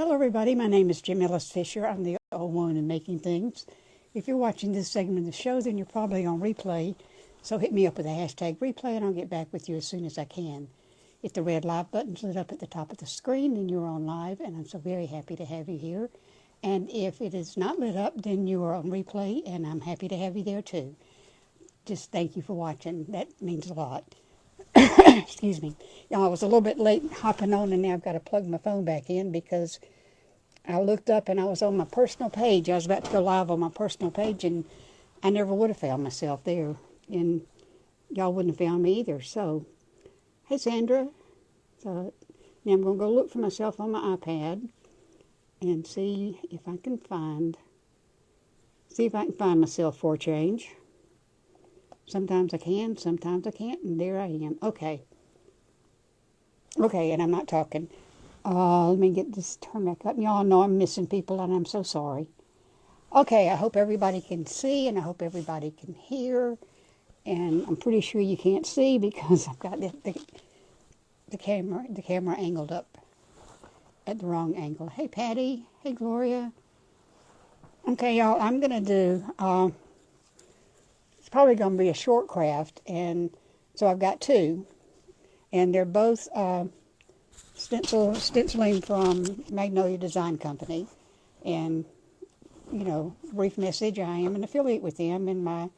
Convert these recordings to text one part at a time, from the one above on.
Hello everybody, my name is Jim Ellis Fisher. I'm the old one in making things. If you're watching this segment of the show, then you're probably on replay. So hit me up with the hashtag replay and I'll get back with you as soon as I can. If the red live button's lit up at the top of the screen, then you're on live and I'm so very happy to have you here. And if it is not lit up, then you are on replay and I'm happy to have you there too. Just thank you for watching. That means a lot. Excuse me. I was a little bit late hopping on and now I've got to plug my phone back in because I looked up and I was on my personal page. I was about to go live on my personal page and I never would have found myself there. And y'all wouldn't have found me either. So, hey Sandra. So now I'm going to go look for myself on my iPad and see if I can find myself for a change. Sometimes I can, sometimes I can't, and there I am. Okay, and I'm not talking. Let me get this turned back up. Y'all know I'm missing people, and I'm so sorry. Okay, I hope everybody can see, and I hope everybody can hear. And I'm pretty sure you can't see because I've got the camera angled up at the wrong angle. Hey, Patty. Hey, Gloria. Okay, y'all, I'm going to do... it's probably going to be a short craft, and so I've got two, and they're both stenciling from Magnolia Design Company, and brief message, I am an affiliate with them, and the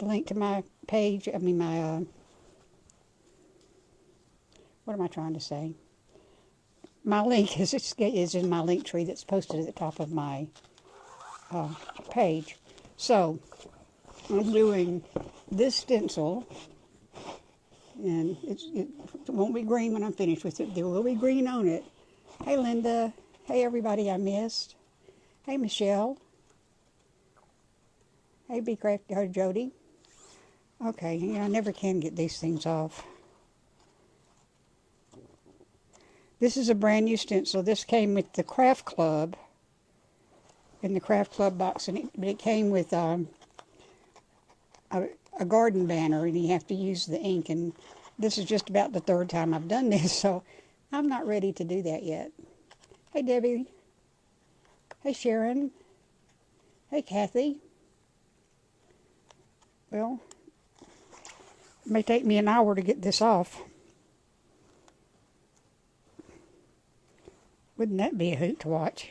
link to my page, what am I trying to say? My link is in my link tree that's posted at the top of my page. So I'm doing this stencil, and it won't be green when I'm finished with it. There will be green on it. Hey, Linda. Hey, everybody I missed. Hey, Michelle. Hey, Jody. Okay, I never can get these things off. This is a brand new stencil. This came with the Craft Club, in the Craft Club box, but it came with a garden banner, and you have to use the ink, and this is just about the third time I've done this, so I'm not ready to do that yet. Hey, Debbie. Hey, Sharon. Hey, Kathy. Well, it may take me an hour to get this off. Wouldn't that be a hoot to watch?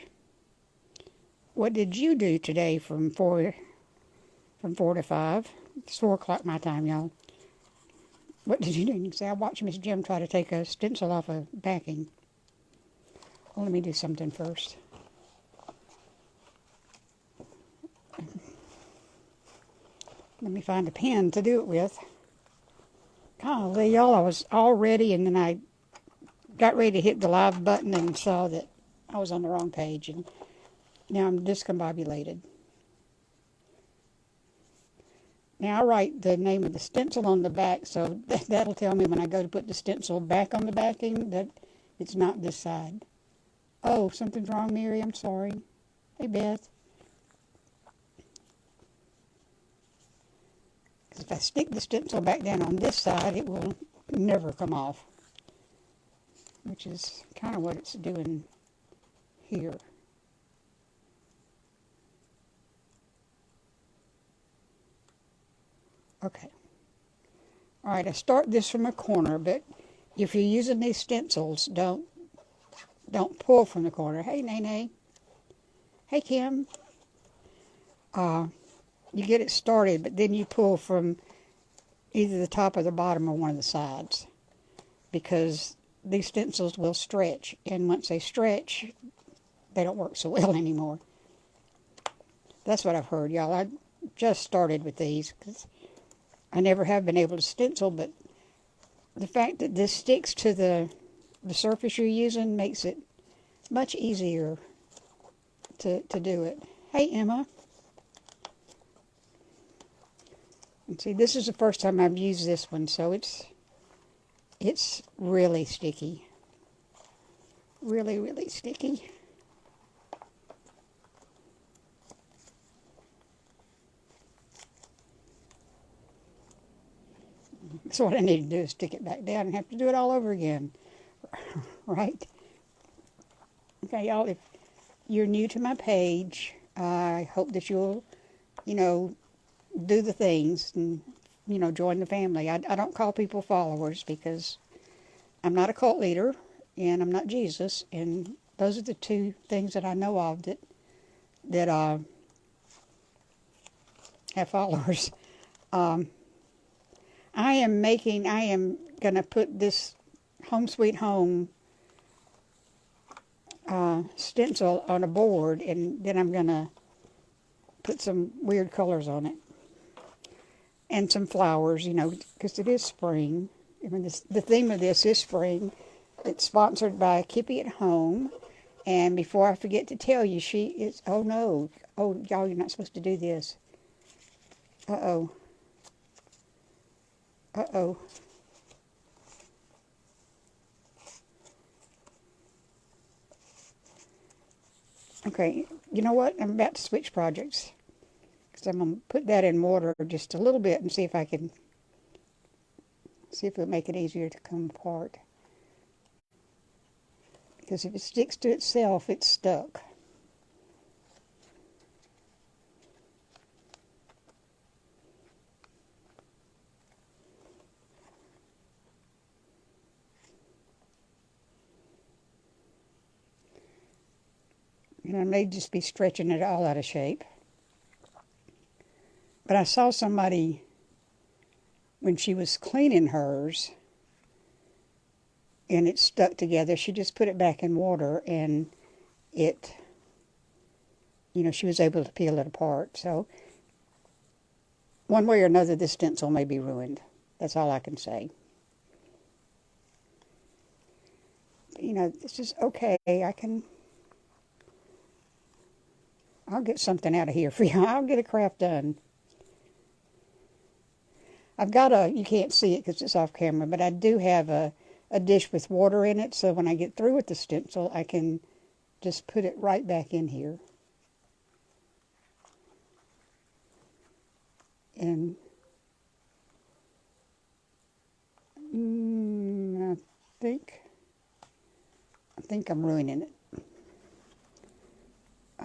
What did you do today from 4 to 5? It's 4 o'clock my time, y'all. What did you do? You say, I watched Miss Jim try to take a stencil off a backing. Well, let me do something first. Let me find a pen to do it with. Golly, y'all, I was all ready, and then I got ready to hit the live button and saw that I was on the wrong page, and now I'm discombobulated. Now I write the name of the stencil on the back, so that'll tell me when I go to put the stencil back on the backing that it's not this side. Oh, something's wrong, Mary. I'm sorry. Hey, Beth. Because if I stick the stencil back down on this side, it will never come off, which is kind of what it's doing here. Okay. All right, I start this from a corner, but if you're using these stencils, don't pull from the corner. Hey, Nene. Hey, Kim. You get it started, but then you pull from either the top or the bottom or one of the sides, because these stencils will stretch, and once they stretch, they don't work so well anymore. That's what I've heard, y'all. I just started with these because I never have been able to stencil, but the fact that this sticks to the surface you're using makes it much easier to do it. Hey, Emma. And see, this is the first time I've used this one, so it's really sticky. Really, really sticky. So what I need to do is stick it back down and have to do it all over again. Right? Okay, y'all, if you're new to my page, I hope that you'll, you know, do the things and, you know, join the family. I don't call people followers because I'm not a cult leader and I'm not Jesus. And those are the two things that I know of that have followers. I am going to put this Home Sweet Home stencil on a board, and then I'm going to put some weird colors on it. And some flowers, you know, because it is spring. I mean, the theme of this is spring. It's sponsored by Kippy at Home. And before I forget to tell you, she is, oh no, oh y'all, you're not supposed to do this. Uh-oh. Uh-oh. Okay, you know what? I'm about to switch projects. Because I'm going to put that in water just a little bit and see if I can, see if it'll make it easier to come apart. Because if it sticks to itself, it's stuck. And I may just be stretching it all out of shape. But I saw somebody, when she was cleaning hers, and it stuck together, she just put it back in water, and it, you know, she was able to peel it apart. So, one way or another, this stencil may be ruined. That's all I can say. You know, this is okay. I'll get something out of here for you. I'll get a craft done. I've got you can't see it because it's off camera, but I do have a dish with water in it, so when I get through with the stencil, I can just put it right back in here. And I think I'm ruining it.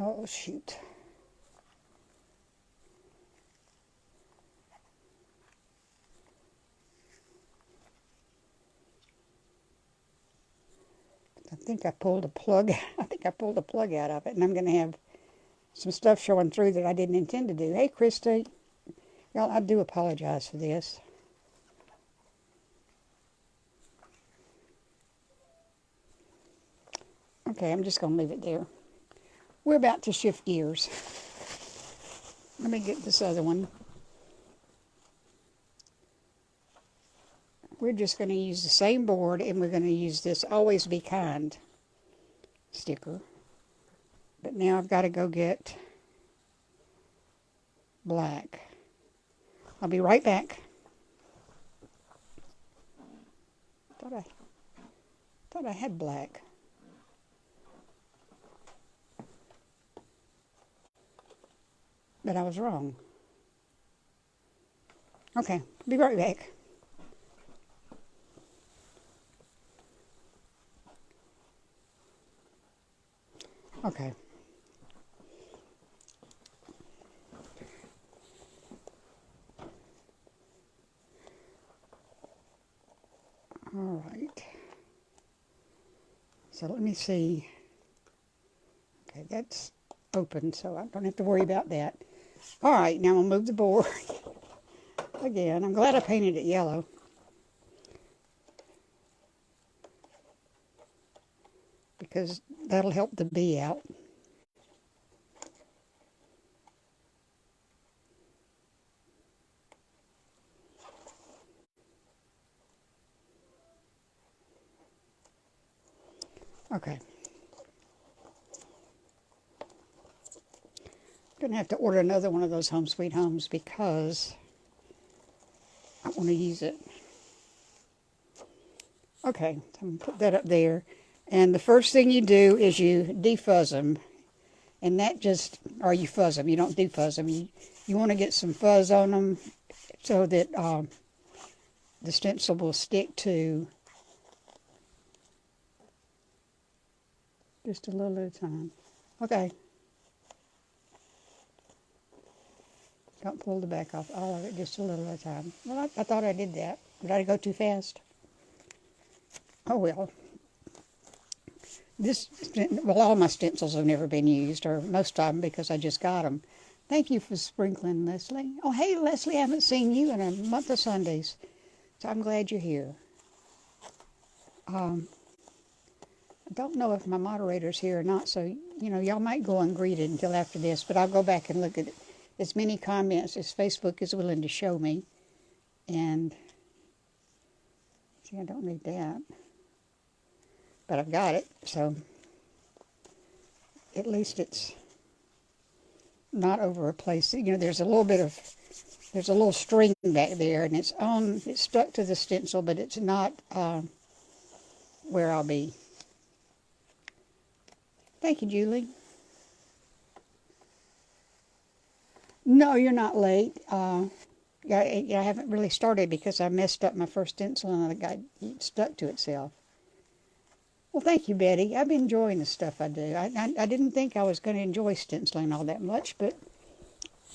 Oh, shoot. I think I pulled a plug. I think I pulled a plug out of it, and I'm going to have some stuff showing through that I didn't intend to do. Hey, Krista, y'all, I do apologize for this. Okay, I'm just going to leave it there. We're about to shift gears. Let me get this other one. We're just going to use the same board, and we're going to use this Always Be Kind sticker. But now I've got to go get black. I'll be right back. Thought I had black. But I was wrong. Okay, be right back. Okay. All right. So let me see. Okay, that's open, so I don't have to worry about that. All right, now I'll move the board again. I'm glad I painted it yellow. Because that'll help the bee out. Okay. I'm going to have to order another one of those Home Sweet Homes because I want to use it. Okay, so I'm going to put that up there. And the first thing you do is you defuzz them. And that just, or you fuzz them. You don't defuzz them. You want to get some fuzz on them so that the stencil will stick to Just a little at a time. Okay. Don't pull the back off all of it, just a little at a time. Well, I thought I did that. Did I go too fast? Oh, well. All my stencils have never been used, or most of them, because I just got them. Thank you for sprinkling, Leslie. Oh, hey, Leslie, I haven't seen you in a month of Sundays, so I'm glad you're here. I don't know if my moderator's here or not, so, y'all might go ungreeted until after this, but I'll go back and look at as many comments as Facebook is willing to show me. And, see, I don't need that. But I've got it, so at least it's not over a place. There's a little string back there, and it's stuck to the stencil, but it's not where I'll be. Thank you, Julie. No, you're not late. I haven't really started because I messed up my first stencil and it got stuck to itself. Well, thank you, Betty. I've been enjoying the stuff I do. I didn't think I was going to enjoy stenciling all that much, but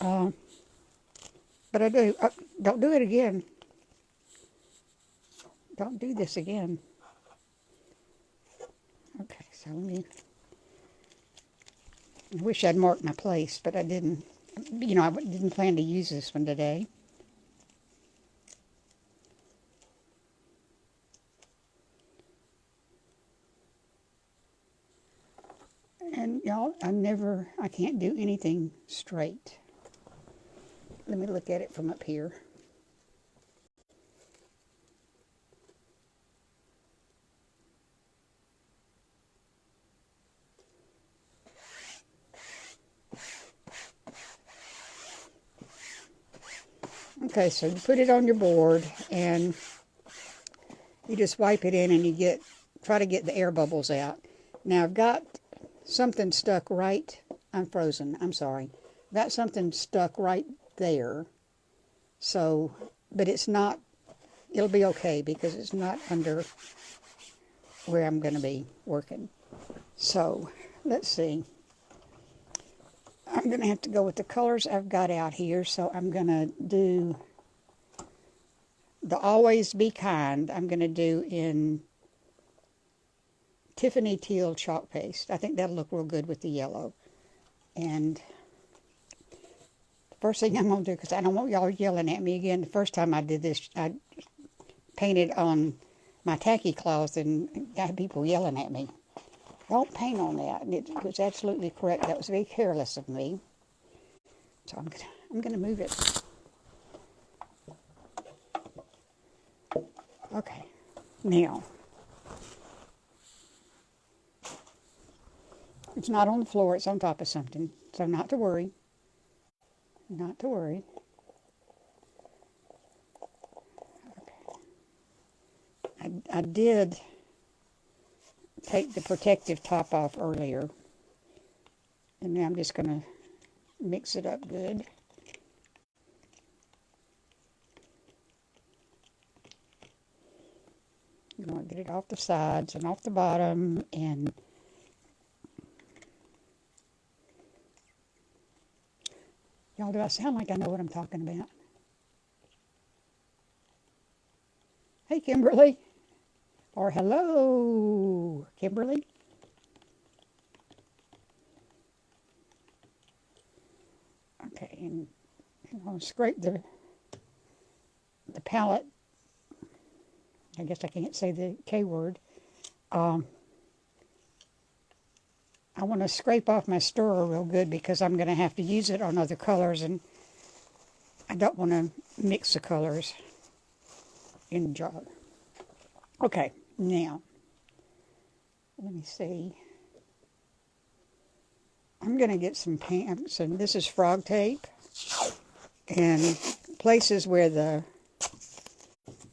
I do. Don't do it again. Don't do this again. Okay, so I wish I'd marked my place, but I didn't. I didn't plan to use this one today. And y'all, I can't do anything straight. Let me look at it from up here. Okay, so you put it on your board and you just wipe it in and try to get the air bubbles out. Now I've got something stuck right, I'm frozen, I'm sorry. Got something stuck right there. So, but it's not, it'll be okay because it's not under where I'm going to be working. So, let's see. I'm going to have to go with the colors I've got out here. So I'm going to do the Always Be Kind. I'm going to do in Tiffany Teal chalk paste. I think that'll look real good with the yellow. And the first thing I'm going to do, because I don't want y'all yelling at me again. The first time I did this, I painted on my tacky cloth and got people yelling at me. Don't paint on that. And it was absolutely correct. That was very careless of me. So I'm gonna move it. Okay. Now, it's not on the floor. It's on top of something. So not to worry. Not to worry. Okay. I did take the protective top off earlier, and now I'm just going to mix it up good. You want to get it off the sides and off the bottom, and y'all, do I sound like I know what I'm talking about? Hey, Kimberly. Or hello, Kimberly. Okay, and I'm going to scrape the palette. I guess I can't say the K word. I want to scrape off my stirrer real good because I'm going to have to use it on other colors, and I don't want to mix the colors in the jar. Okay. Now, let me see. I'm going to get some paint. So this is frog tape. And places where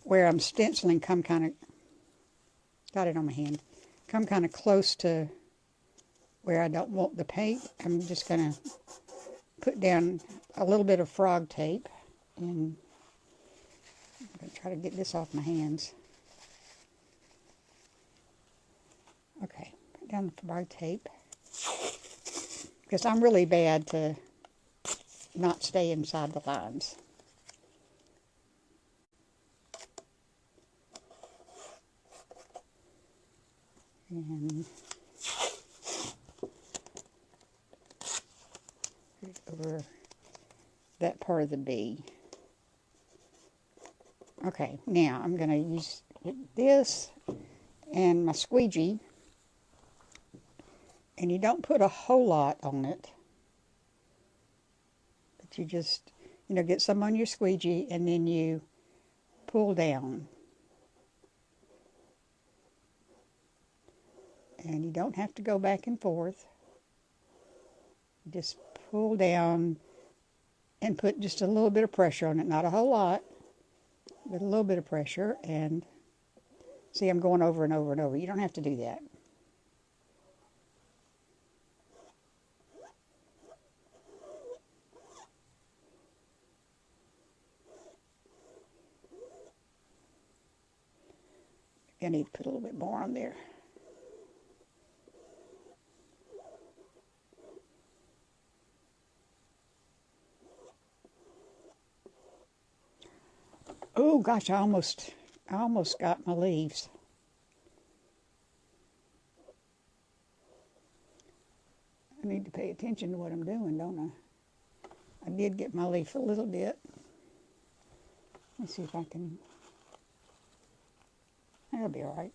I'm stenciling come kind of, got it on my hand, come kind of close to where I don't want the paint. I'm just going to put down a little bit of frog tape. And I'm going to try to get this off my hands. Okay, down the fibro tape because I'm really bad to not stay inside the lines. And over that part of the bee. Okay, now I'm going to use this and my squeegee, and you don't put a whole lot on it, but you just, get some on your squeegee and then you pull down. And you don't have to go back and forth. Just pull down and put just a little bit of pressure on it, not a whole lot, but a little bit of pressure. And see, I'm going over and over and over. You don't have to do that. I need to put a little bit more on there. Oh gosh, I almost got my leaves. I need to pay attention to what I'm doing, don't I? I did get my leaf a little bit. Let's see if I can. That'll be all right.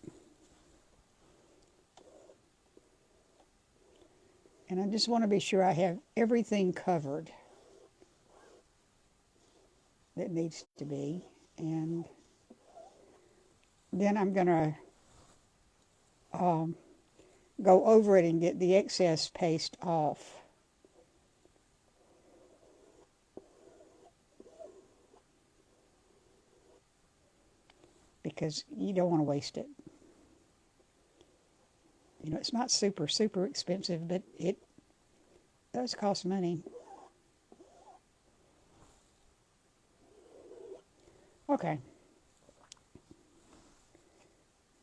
And I just want to be sure I have everything covered that needs to be. And then I'm going to go over it and get the excess paste off. Because you don't want to waste it. It's not super, super expensive, but it does cost money. Okay.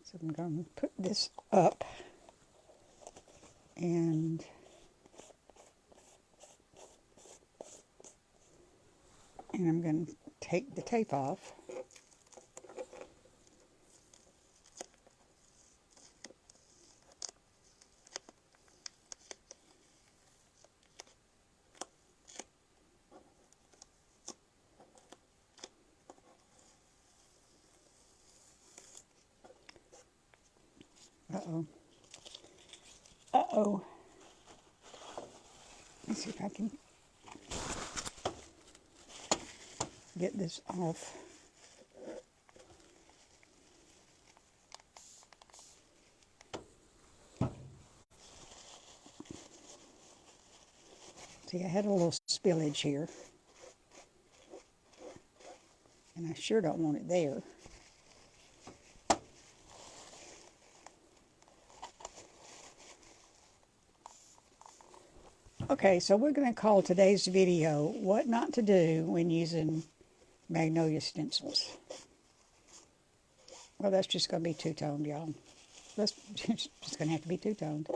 So I'm going to put this up and I'm going to take the tape off. Uh-oh. Uh-oh. Let's see if I can get this off. See, I had a little spillage here. And I sure don't want it there. Okay, so we're going to call today's video What Not to Do When Using Magnolia Stencils. Well, that's just going to be two-toned, y'all. That's just going to have to be two-toned.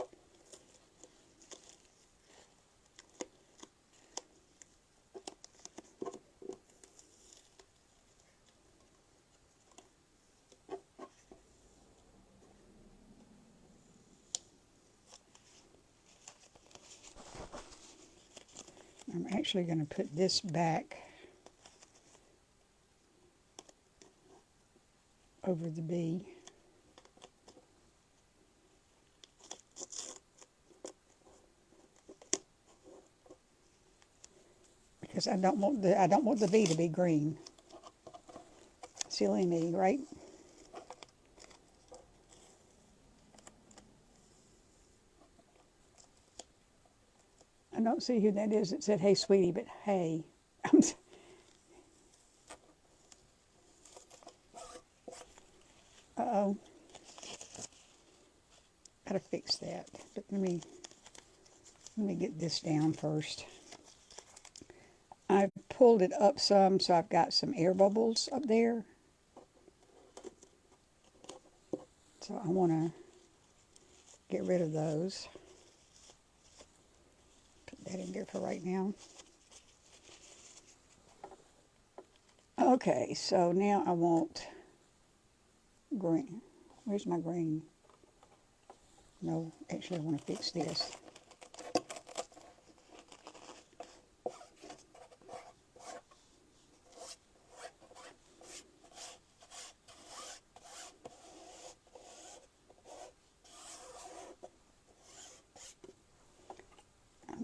I'm actually going to put this back over the bee. Because I don't want the bee to be green. Silly me, right? I don't see who that is that said, "Hey, sweetie," but hey. Uh-oh. Gotta fix that. But let me get this down first. I've pulled it up some, so I've got some air bubbles up there. So I want to get rid of those. Put that in there for right now. Okay, so now I want green. Where's my green? No, actually I want to fix this.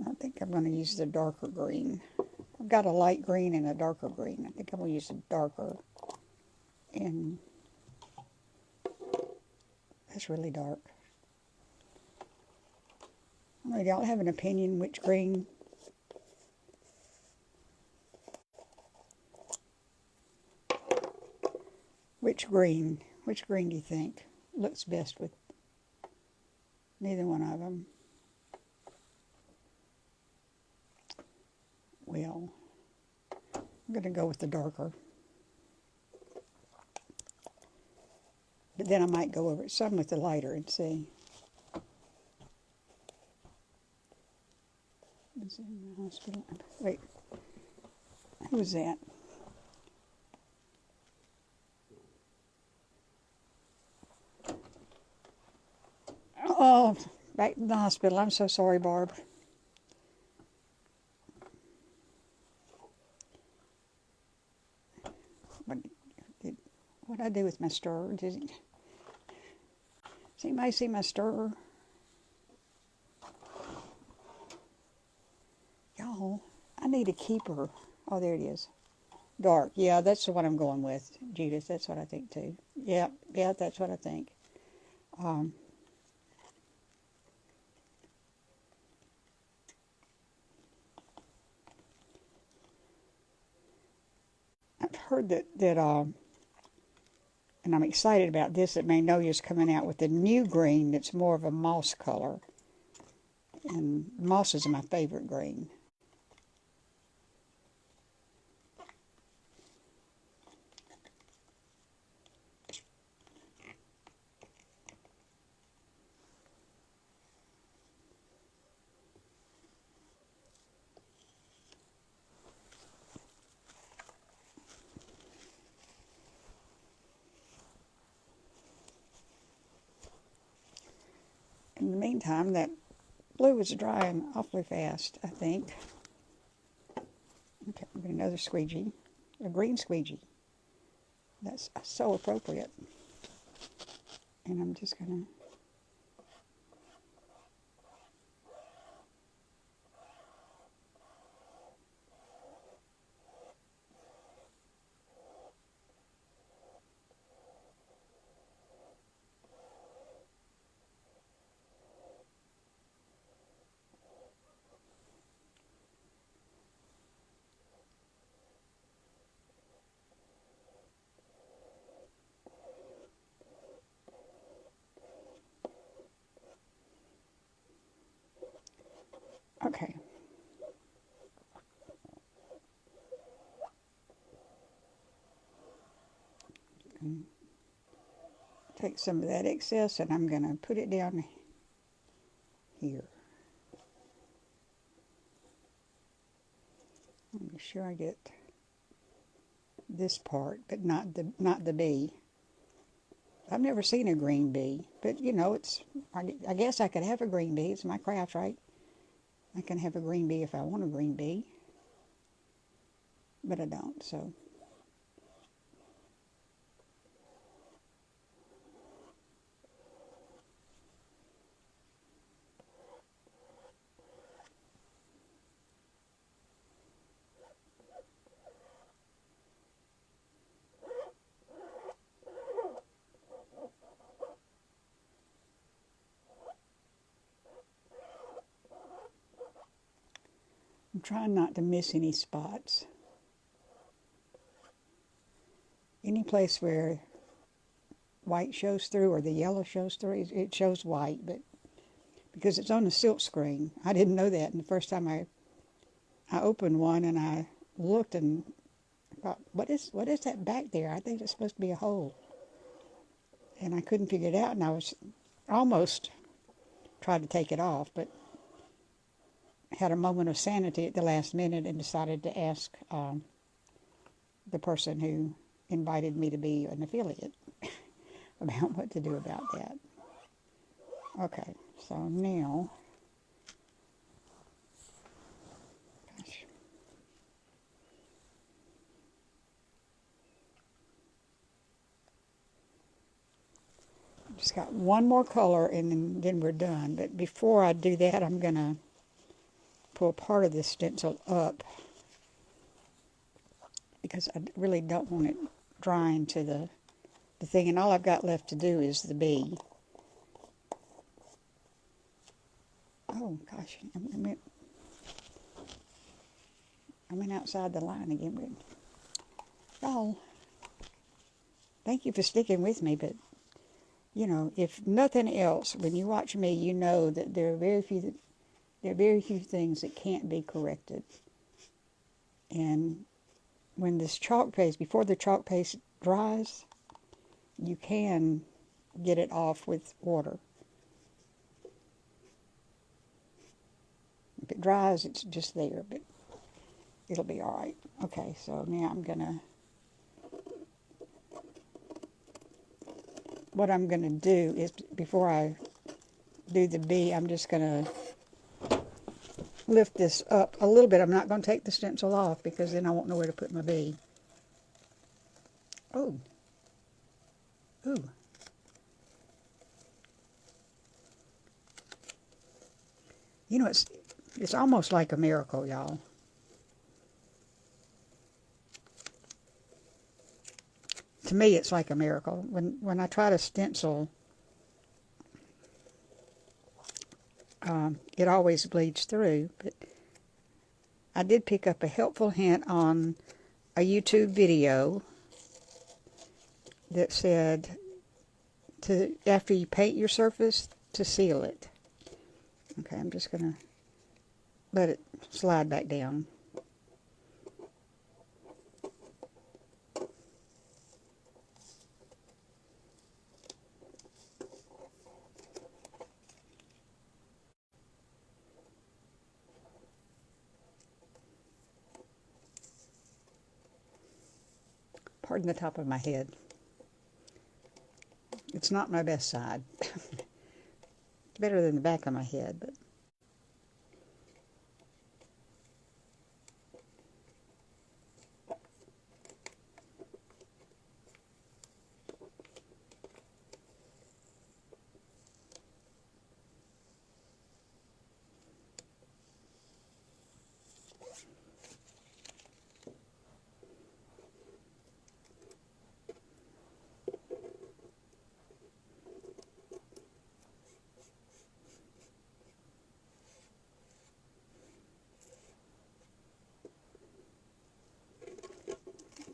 I think I'm going to use the darker green. I've got a light green and a darker green. I think I'm going to use the darker. And that's really dark. I don't know, y'all have an opinion which green? Which green do you think looks best with neither one of them? Well, I'm going to go with the darker. But then I might go over some with the lighter and see. Is it in the hospital? Wait, who was that? Oh, back in the hospital. I'm so sorry, Barb. What did I do with my stirrer? Does anybody see my stirrer? Y'all, I need a keeper. Oh, there it is. Dark. Yeah, that's the one I'm going with, Judith. That's what I think, too. Yeah, that's what I think. I've heard that and I'm excited about this, that Magnolia's coming out with a new green that's more of a moss color. And moss is my favorite green. In the meantime, that blue is drying awfully fast, I think. Okay, I'm going to another squeegee, a green squeegee. That's so appropriate. And I'm just going to... Okay. Take some of that excess and I'm going to put it down here. Make sure I get this part, but not the bee. I've never seen a green bee, but you know, I guess I could have a green bee. It's my craft, right? I can have a green bee if I want a green bee, but I don't, so. I'm trying not to miss any spots. Any place where white shows through or the yellow shows through, it shows white, but because it's on a silk screen. I didn't know that, and the first time I opened one and I looked and thought, what is that back there? I think it's supposed to be a hole. And I couldn't figure it out, and I was almost tried to take it off, but had a moment of sanity at the last minute and decided to ask the person who invited me to be an affiliate about what to do about that. Okay, so now, gosh, just got one more color and then we're done. But before I do that, I'm going to pull part of this stencil up because I really don't want it drying to the thing. And all I've got left to do is the bee. Oh, gosh, I went outside the line again. But y'all, thank you for sticking with me, but you know, if nothing else, when you watch me, you know that there are very few things that can't be corrected. And when this chalk paste, before the chalk paste dries, you can get it off with water. If it dries, it's just there, but it'll be all right. Okay, so now what I'm going to do is, before I do the bee, I'm just going to lift this up a little bit. I'm not going to take the stencil off because then I won't know where to put my bee. Oh. Ooh. You know, it's almost like a miracle, y'all. To me, it's like a miracle. When I try to stencil, it always bleeds through. But I did pick up a helpful hint on a YouTube video that said after you paint your surface, to seal it. Okay, I'm just going to let it slide back down. Pardon the top of my head. It's not my best side. It's better than the back of my head, but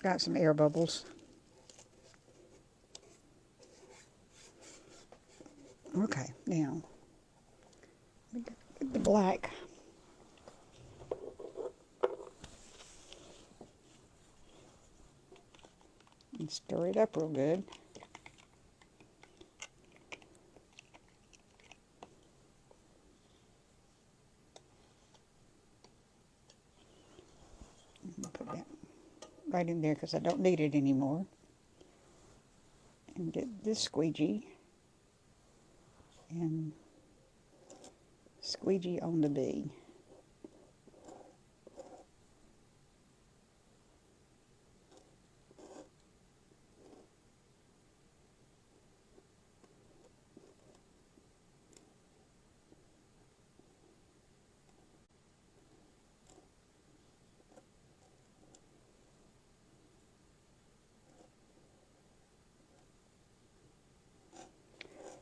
got some air bubbles. Okay, now get the black. And stir it up real good. Put that right in there because I don't need it anymore. And get this squeegee and squeegee on the bee.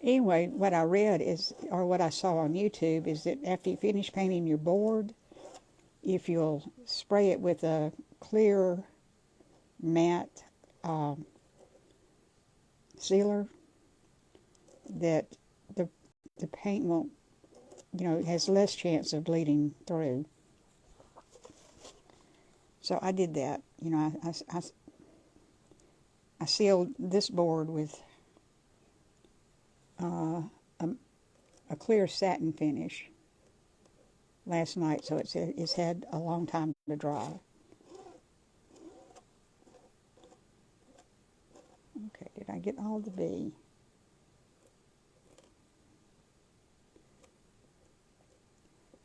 Anyway, what I read is, or what I saw on YouTube, is that after you finish painting your board, if you'll spray it with a clear matte sealer, that the paint won't, you know, it has less chance of bleeding through. So I did that. You know, I sealed this board with a clear satin finish last night, so it's had a long time to dry. Okay, did I get all the B?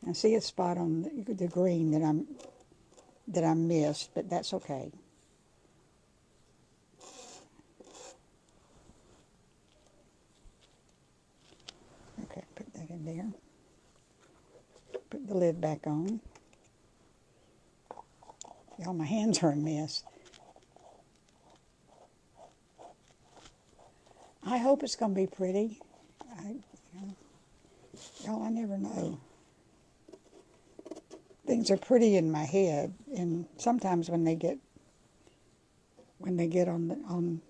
I see a spot on the green that I missed, but that's okay. Okay, put that in there. Put the lid back on. Y'all, my hands are a mess. I hope it's going to be pretty. Y'all, I never know. Things are pretty in my head, and sometimes when they get on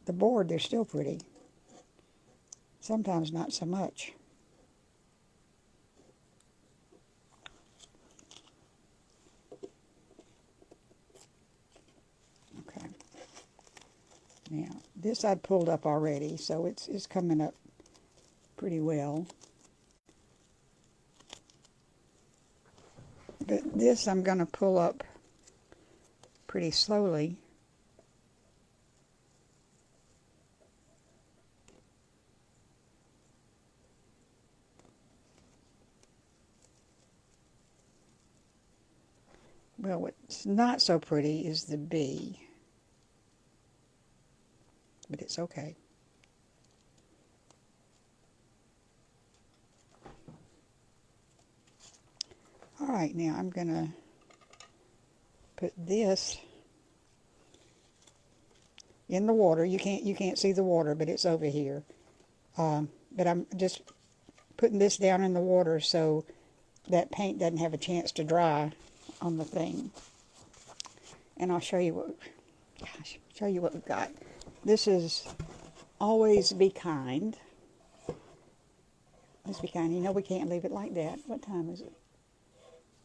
the board, they're still pretty. Sometimes not so much. Okay. Now, this I'd pulled up already, so it's coming up pretty well. But this I'm going to pull up pretty slowly. Well, what's not so pretty is the B, but it's okay. All right, now I'm going to put this in the water. You can't see the water, but it's over here. But I'm just putting this down in the water so that paint doesn't have a chance to dry on the thing. And I'll show you what we've got. This is Always Be Kind. Always Be Kind. You know we can't leave it like that. What time is it?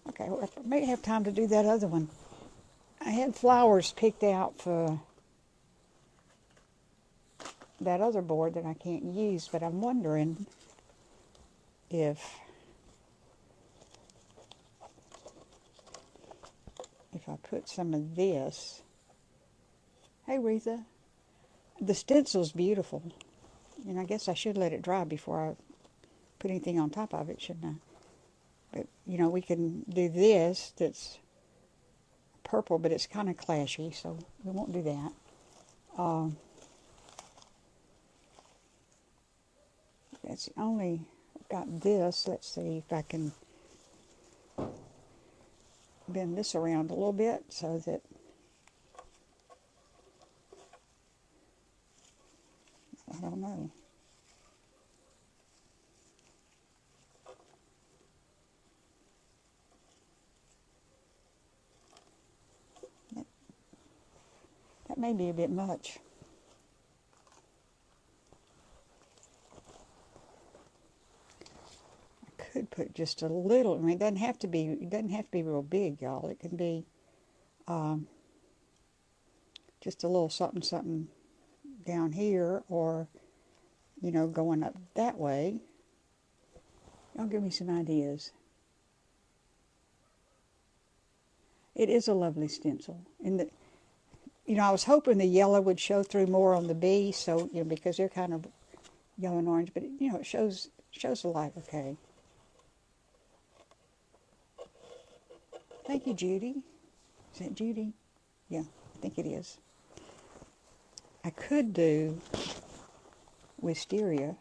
Okay, well, I may have time to do that other one. I had flowers picked out for that other board that I can't use, but I'm wondering if I put some of this. Hey, Retha. The stencil's beautiful. And I guess I should let it dry before I put anything on top of it, shouldn't I? But, you know, we can do this that's purple, but it's kind of clashy, so we won't do that. That's the only, I've got this. Let's see if I can bend this around a little bit so that I don't know. That may be a bit much. I could put just a little. I mean, it doesn't have to be real big, y'all. It can be just a little something, something down here, or you know, going up that way. Y'all give me some ideas. It is a lovely stencil, and I was hoping the yellow would show through more on the B, so because they're kind of yellow and orange, but it shows the light okay. Thank you, Judy. Is that Judy? Yeah, I think it is. I could do wisteria.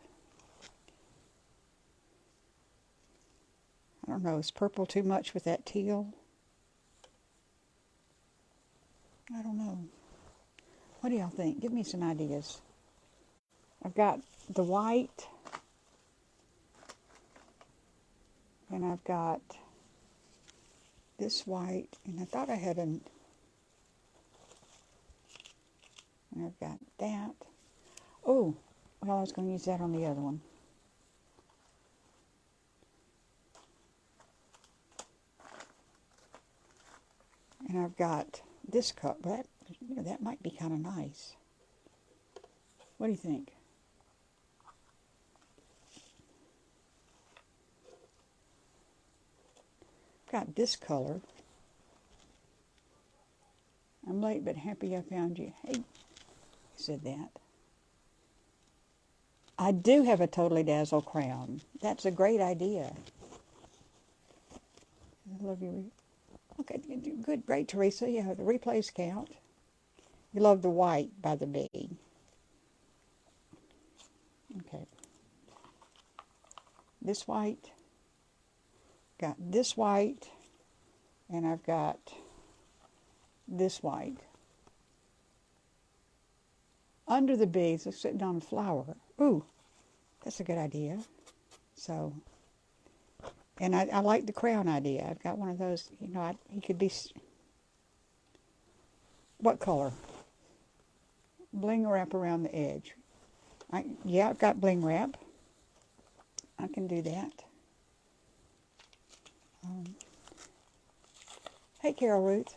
I don't know, is purple too much with that teal? I don't know. What do y'all think? Give me some ideas. I've got the white, and I've got this white, and I thought I had and I've got that. Oh, well, I was going to use that on the other one. And I've got this cup. That might be kind of nice. What do you think? got this color. I'm late but happy I found you. Hey, who said that? I do have a Totally Dazzle crown. That's a great idea. I love you. Okay, good, great, Teresa. Yeah, the replays count. You love the white by the bead. Okay. This white. Got this white. And I've got this white. Under the beads, it's sitting on a flower. Ooh, that's a good idea. So, and I like the crown idea. I've got one of those, you know, he could be, what color? Bling wrap around the edge. Yeah, I've got bling wrap. I can do that. Hey, Carol Ruth.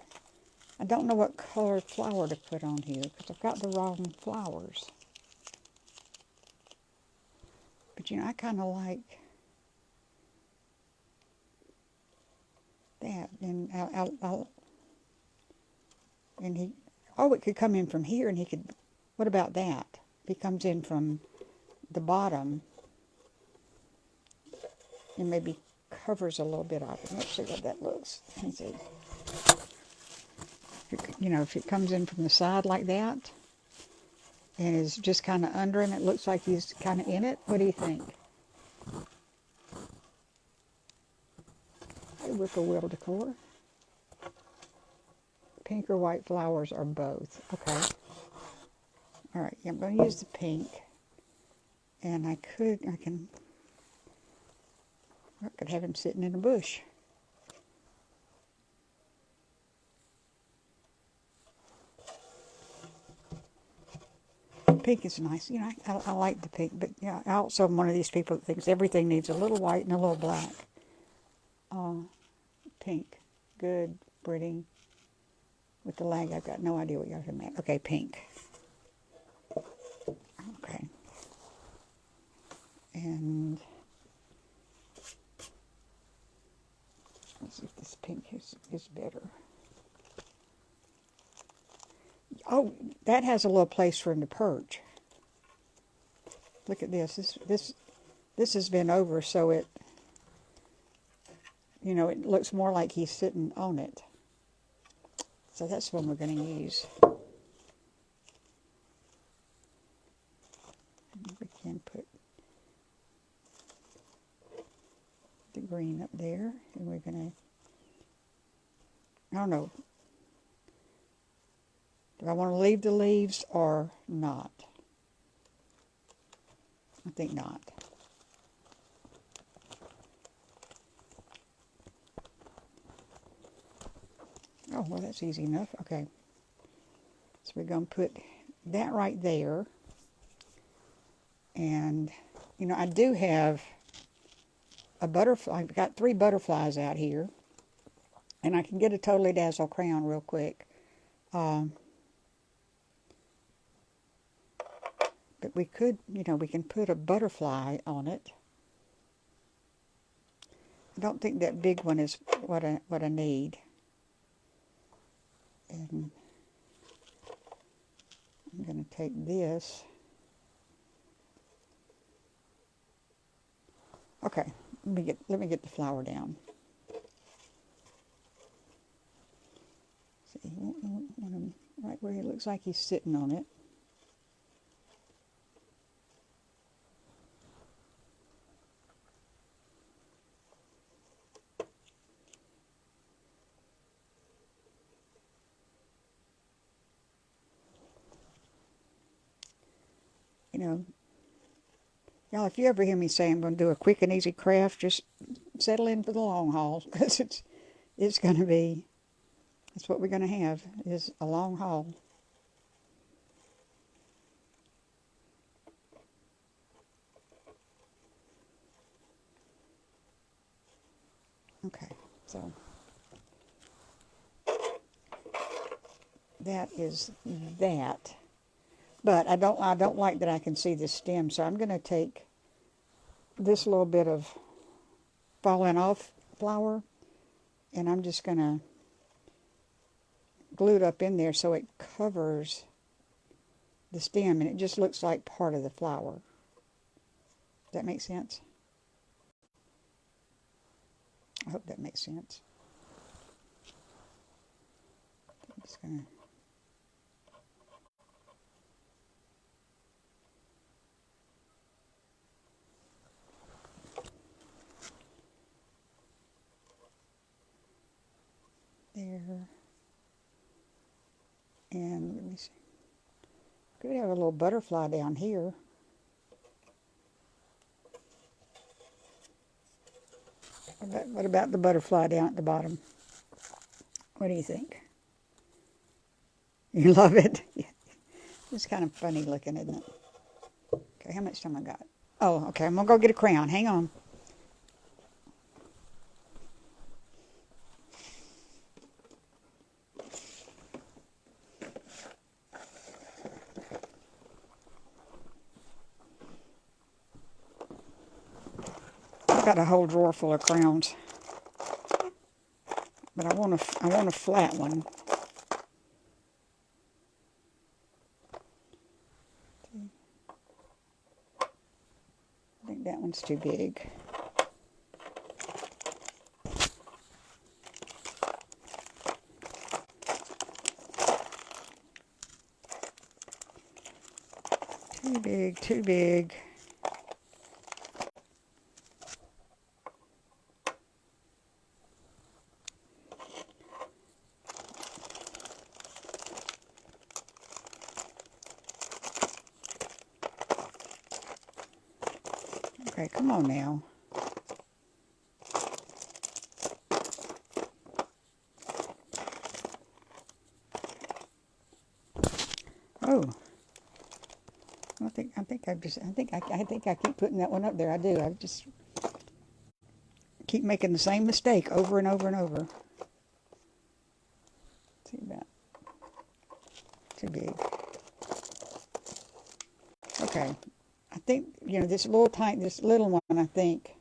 I don't know what color flower to put on here because I've got the wrong flowers. But, you know, I kind of like that. And it could come in from here, and he could, what about that? If he comes in from the bottom and maybe covers a little bit of it. Let's see what that looks. Let me see. You know, if it comes in from the side like that and is just kind of under him, it looks like he's kind of in it. What do you think? Hey, Whippoorwill Decor. Pink or white flowers or both. Okay. All right, I'm going to use the pink. And I could have him sitting in a bush. Pink is nice. You know, I like the pink, but yeah, I also am one of these people that thinks everything needs a little white and a little black. Pink. Good. Pretty. With the lag, I've got no idea what you're talking about. Okay, pink. Okay. And let's see if this pink is better. Oh, that has a little place for him to perch. Look at this. This has been over, so it, you know, it looks more like he's sitting on it. So that's one we're going to use. We can put the green up there, and we're going to, I don't know, do I want to leave the leaves or not? I think not. Oh, well, that's easy enough. Okay. So we're going to put that right there. And, you know, I do have a butterfly. I've got 3 butterflies out here. And I can get a Totally Dazzle crown real quick. But we could, you know, we can put a butterfly on it. I don't think that big one is what I need. And I'm going to take this. Okay, let me get the flower down. See, you want him right where he looks like he's sitting on it. You know, y'all, if you ever hear me say I'm going to do a quick and easy craft, just settle in for the long haul, because it's going to be, that's what we're going to have, is a long haul. Okay, so that is that. But I don't like that I can see the stem, so I'm going to take this little bit of falling off flower And I'm just going to glue it up in there so it covers the stem and it just looks like part of the flower. Does that make sense? I hope that makes sense. I'm just going to there. And let me see. Could have a little butterfly down here. What about the butterfly down at the bottom? What do you think? You love it? It's kind of funny looking, isn't it? Okay, how much time I got? Oh, okay, I'm going to go get a crayon. Hang on. I've got a whole drawer full of crayons. But I want a flat one. I think that one's too big. Too big, too big. Okay, come on now. Oh. I think I keep putting that one up there. I do. I just keep making the same mistake over and over and over. Let's see about too big. Okay. I think, you know, this little one I think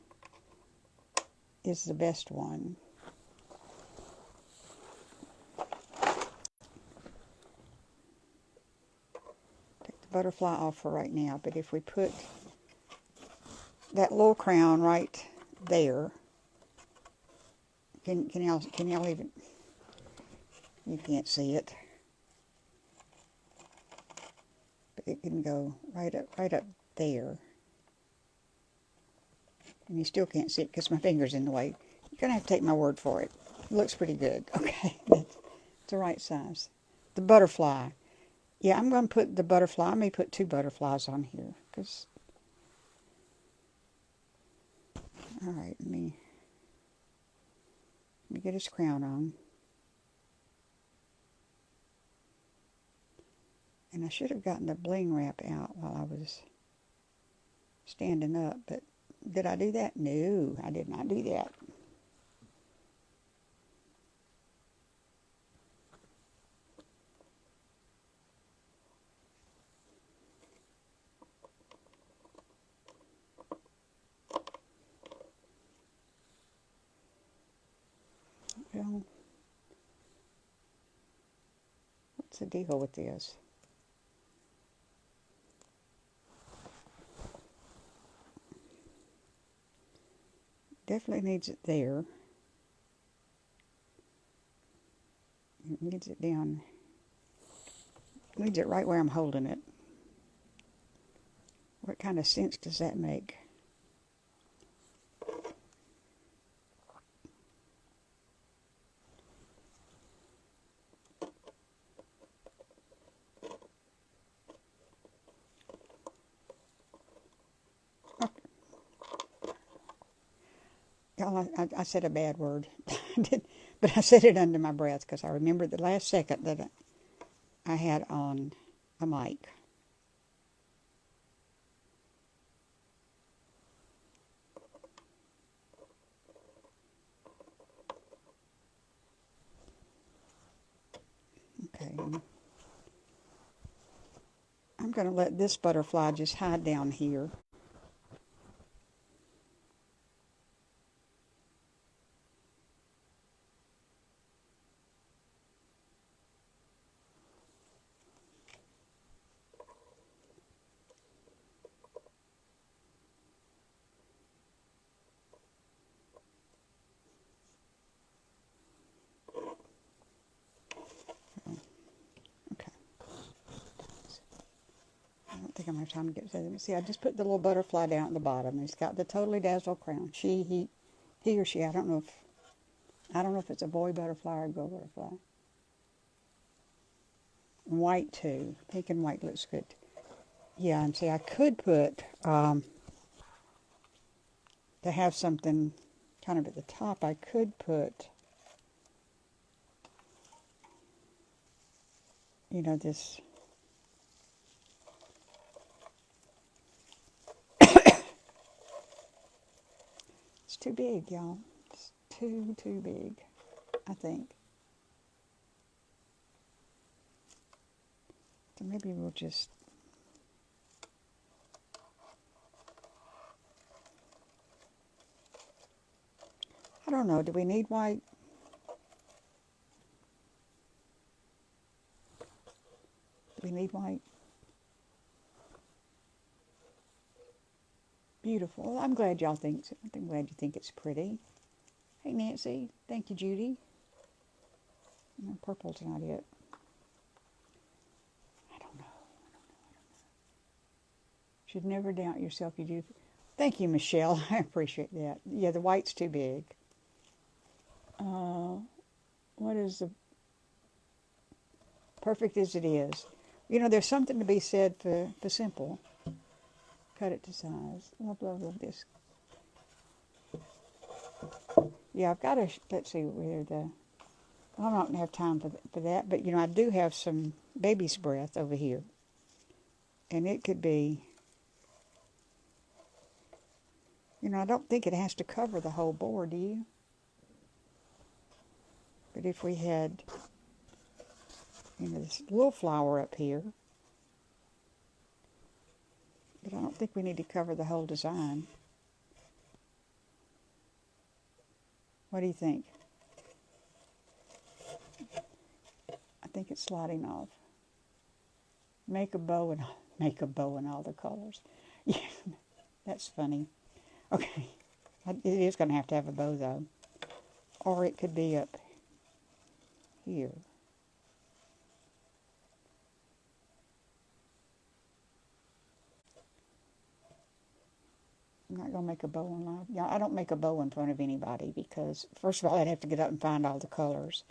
is the best one. Take the butterfly off for right now, but if we put that little crown right there, can y'all even, you can't see it, but it can go right up there, and you still can't see it because my finger's in the way. You're gonna have to take my word for it. It looks pretty good. Okay, that's the right size. The butterfly, yeah, I'm gonna put the butterfly. I may put 2 butterflies on here because. All right, let me get his crown on. And I should have gotten the bling wrap out while I was standing up, but did I do that? No, I did not do that. Well, what's the deal with this? Definitely needs it there. It needs it down. Needs it right where I'm holding it. What kind of sense does that make? Y'all, I said a bad word. But I said it under my breath because I remembered the last second that I had on a mic. Okay. I'm going to let this butterfly just hide down here. I'm going to have time to get to them. See, I just put the little butterfly down at the bottom. It's got the Totally Dazzle crown. He or she. I don't know if it's a boy butterfly or a girl butterfly. White too. Pink and white looks good. Yeah, and see, I could put to have something kind of at the top. I could put, you know, this. It's too big, y'all. It's too big, I think. So maybe we'll just... I don't know. Do we need white? Do we need white? Beautiful. I'm glad y'all think so. I'm glad you think it's pretty. Hey, Nancy. Thank you, Judy. No, purple's not it. I don't know. Should never doubt yourself, you do. Thank you, Michelle. I appreciate that. Yeah, the white's too big. What is the... Perfect as it is. You know, there's something to be said for simple. Cut it to size. Love this. Yeah, I've got to... Let's see where the... I'm not going to have time for that, but, you know, I do have some baby's breath over here. And it could be... You know, I don't think it has to cover the whole board, do you? But if we had, you know, this little flower up here, but I don't think we need to cover the whole design. What do you think? I think it's sliding off. Make a bow in all the colors. Yeah, that's funny. Okay, it is going to have a bow though, or it could be up here. I'm not going to make a bow in live. Yeah, I don't make a bow in front of anybody because, first of all, I'd have to get up and find all the colors,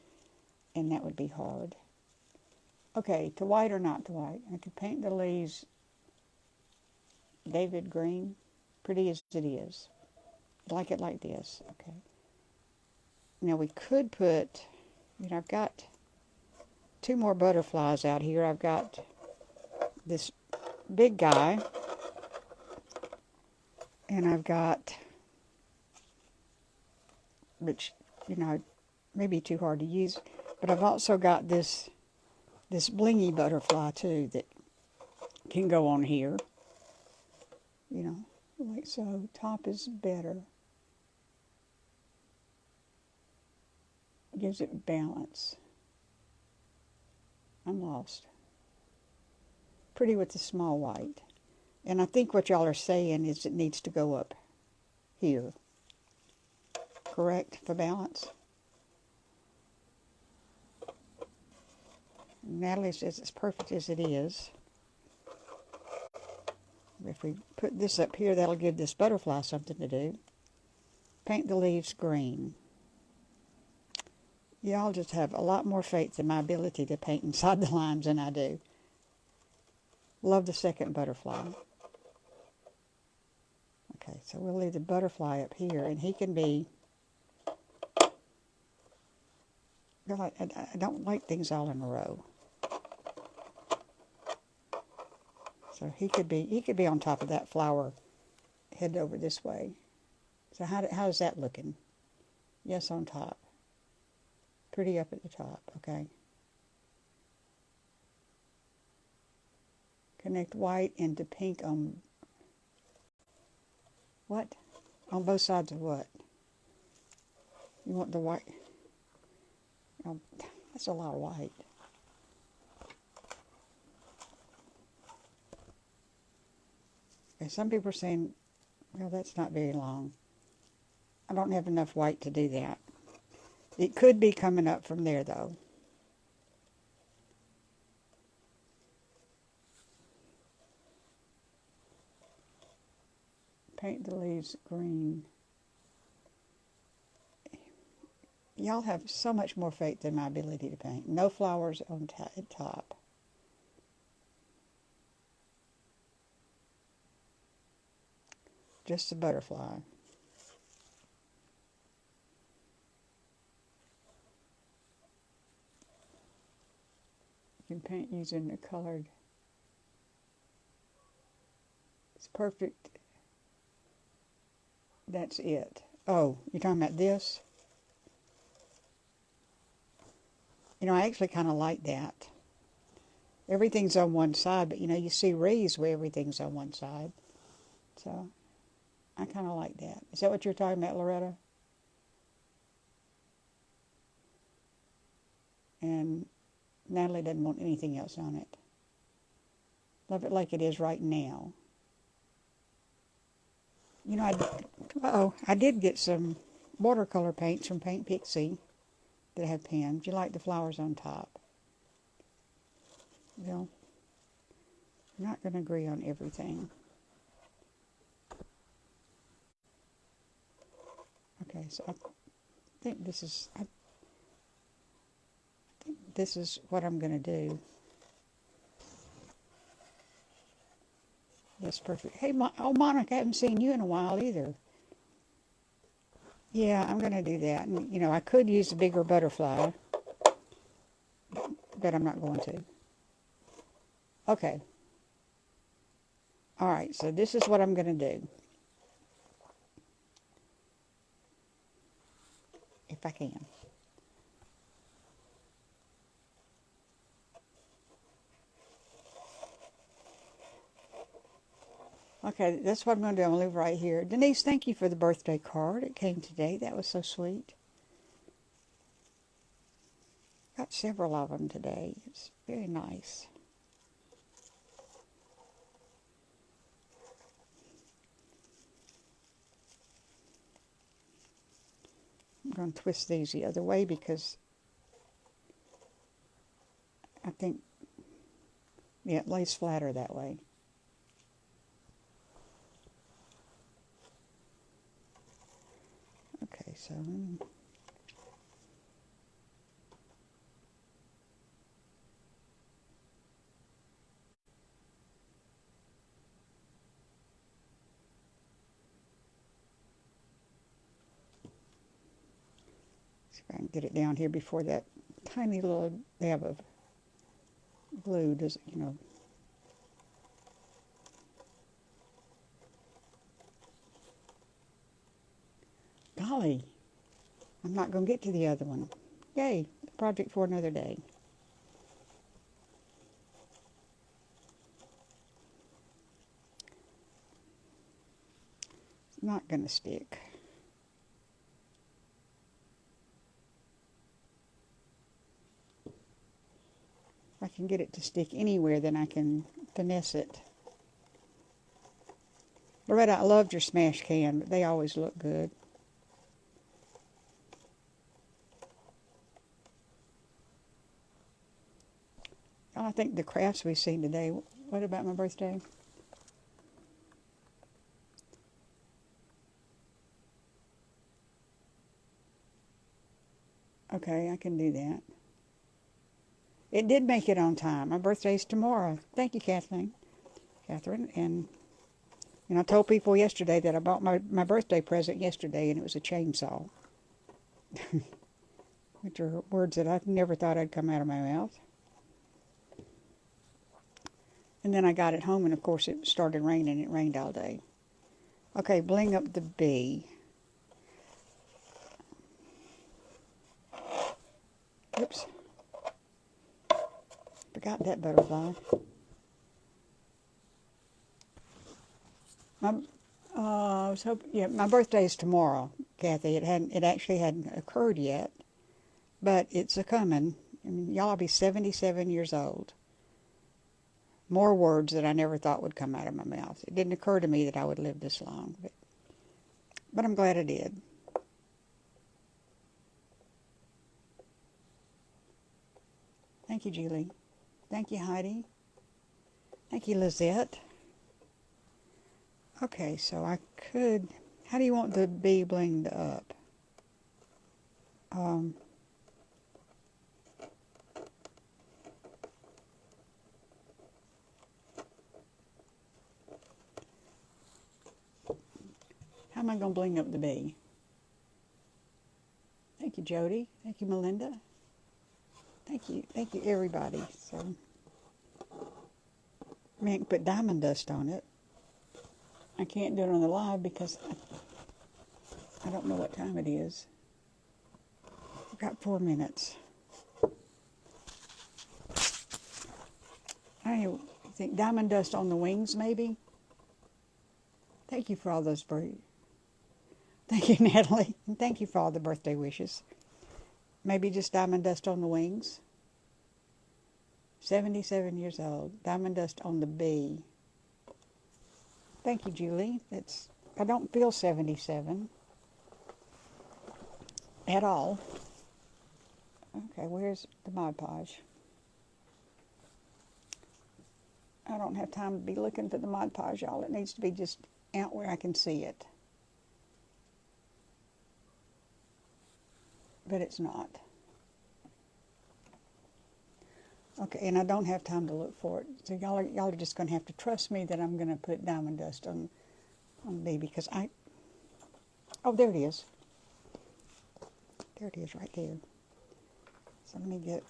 and that would be hard. Okay, to white or not to white? I could paint the leaves David green, pretty as it is. I'd like it like this. Okay. Now we could put, you know, I've got 2 more butterflies out here. I've got this big guy, and I've got, which, you know, may be too hard to use, but I've also got this blingy butterfly too that can go on here, you know, like so. Top is better. Gives it balance. I'm lost. Pretty with the small white. And I think what y'all are saying is it needs to go up here. Correct? For balance? Natalie says it's perfect as it is. If we put this up here, that'll give this butterfly something to do. Paint the leaves green. Y'all just have a lot more faith in my ability to paint inside the lines than I do. Love the second butterfly. Okay, so we'll leave the butterfly up here, and he can be... I don't like things all in a row. So he could be on top of that flower, head over this way. So how's that looking? Yes, on top. Pretty up at the top, okay. Connect white into pink on what? On both sides of what? You want the white? Oh, that's a lot of white. Okay, some people are saying, well, that's not very long. I don't have enough white to do that. It could be coming up from there, though. Paint the leaves green. Y'all have so much more faith in my ability to paint. No flowers on top. Just a butterfly. You can paint using the colored. It's perfect. That's it. Oh, you're talking about this? You know, I actually kind of like that. Everything's on one side, but you know, you see wreaths where everything's on one side. So, I kind of like that. Is that what you're talking about, Loretta? And Natalie doesn't want anything else on it. Love it like it is right now. You know, I did get some watercolor paints from Paint Pixie that have pens. You like the flowers on top. Well, I'm not going to agree on everything. Okay, so I think this is what I'm going to do. That's perfect. Hey, Monica, I haven't seen you in a while either. Yeah, I'm going to do that. And, you know, I could use a bigger butterfly, but I'm not going to. Okay. All right, so this is what I'm going to do. If I can. Okay, that's what I'm going to do. I'm going to leave right here. Denise, thank you for the birthday card. It came today. That was so sweet. Got several of them today. It's very nice. I'm going to twist these the other way because I think, yeah, it lays flatter that way. Okay, so see if I can get it down here before that tiny little dab of glue does, you know. Golly, I'm not going to get to the other one. Yay, project for another day. It's not going to stick. If I can get it to stick anywhere, then I can finesse it. Loretta, I loved your smash can, but they always look good. I think the crafts we've seen today. What about my birthday? Okay, I can do that. It did make it on time. My birthday's tomorrow. Thank you, Catherine. And I told people yesterday that I bought my birthday present yesterday, and it was a chainsaw. Which are words that I never thought I'd come out of my mouth. And then I got it home, and of course it started raining. It rained all day. Okay, bling up the bee. Oops. Forgot that butterfly. I was hoping, yeah, my birthday is tomorrow, Kathy. It actually hadn't occurred yet, but it's a-coming. I mean, y'all will be 77 years old. More words that I never thought would come out of my mouth. It didn't occur to me that I would live this long, but I'm glad I did. Thank you, Julie. Thank you, Heidi. Thank you, Lizette. Okay, so I could, how do you want the bee blinged up? How am I going to bling up the bee? Thank you, Jody. Thank you, Melinda. Thank you everybody. So, I mean, I can put diamond dust on it. I can't do it on the live because I don't know what time it is. I've got 4 minutes. I think diamond dust on the wings, maybe. Thank you for all those Thank you, Natalie. And thank you for all the birthday wishes. Maybe just diamond dust on the wings. 77 years old. Diamond dust on the bee. Thank you, Julie. I don't feel 77 at all. Okay, where's the Mod Podge? I don't have time to be looking for the Mod Podge, y'all. It needs to be just out where I can see it. But it's not. Okay, and I don't have time to look for it. So y'all are just going to have to trust me that I'm going to put diamond dust on me because oh, there it is. There it is right there. So let me get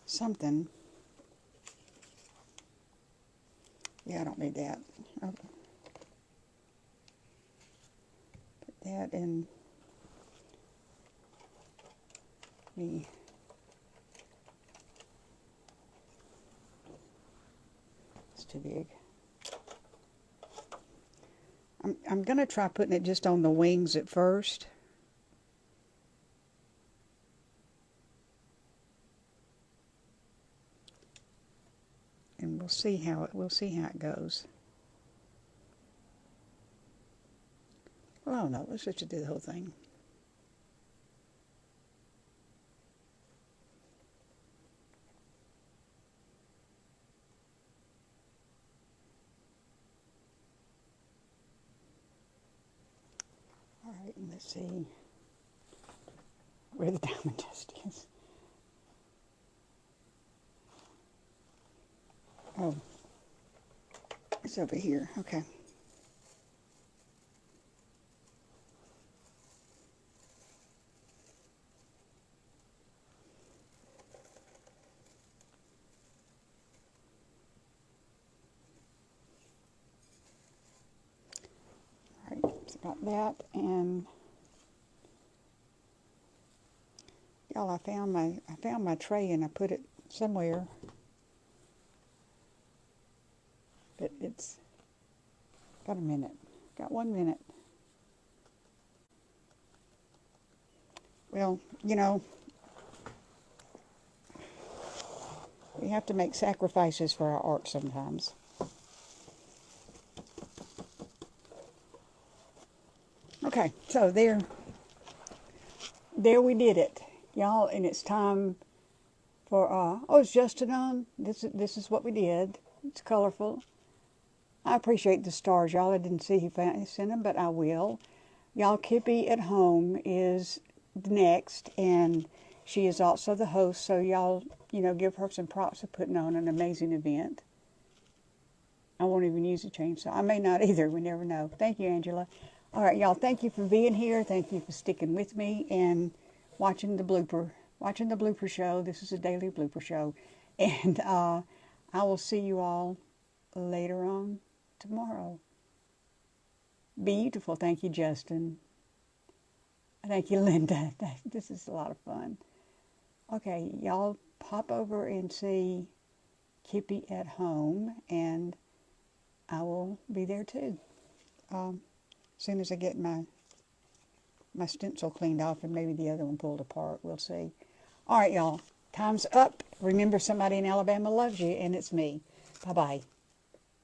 something. Yeah, I don't need that. Okay. Put that in the too big. I'm going to try putting it just on the wings at first. And we'll see how it goes. Well, I don't know. Let's just do the whole thing. All right, and let's see where the diamond dust is. Oh, it's over here. Okay. All right, so got that, and y'all, I found my tray and I put it somewhere. But it's got a minute. Got 1 minute. Well, you know, we have to make sacrifices for our art sometimes. Okay, so there we did it, y'all, and it's time for oh, it's Justin on. This is what we did. It's colorful. I appreciate the stars, y'all. I didn't see he sent them, but I will. Y'all, Kippy at Home is next, and she is also the host, so y'all, you know, give her some props for putting on an amazing event. I won't even use a chainsaw. I may not either. We never know. Thank you, Angela. All right, y'all, thank you for being here. Thank you for sticking with me and watching the blooper show. This is a daily blooper show. And I will see you all later on tomorrow. Beautiful. Thank you, Justin. Thank you, Linda. This is a lot of fun. Okay, y'all pop over and see Kippy at Home, and I will be there too. As soon as I get my stencil cleaned off and maybe the other one pulled apart, we'll see. All right, y'all. Time's up. Remember, somebody in Alabama loves you, and it's me. Bye-bye.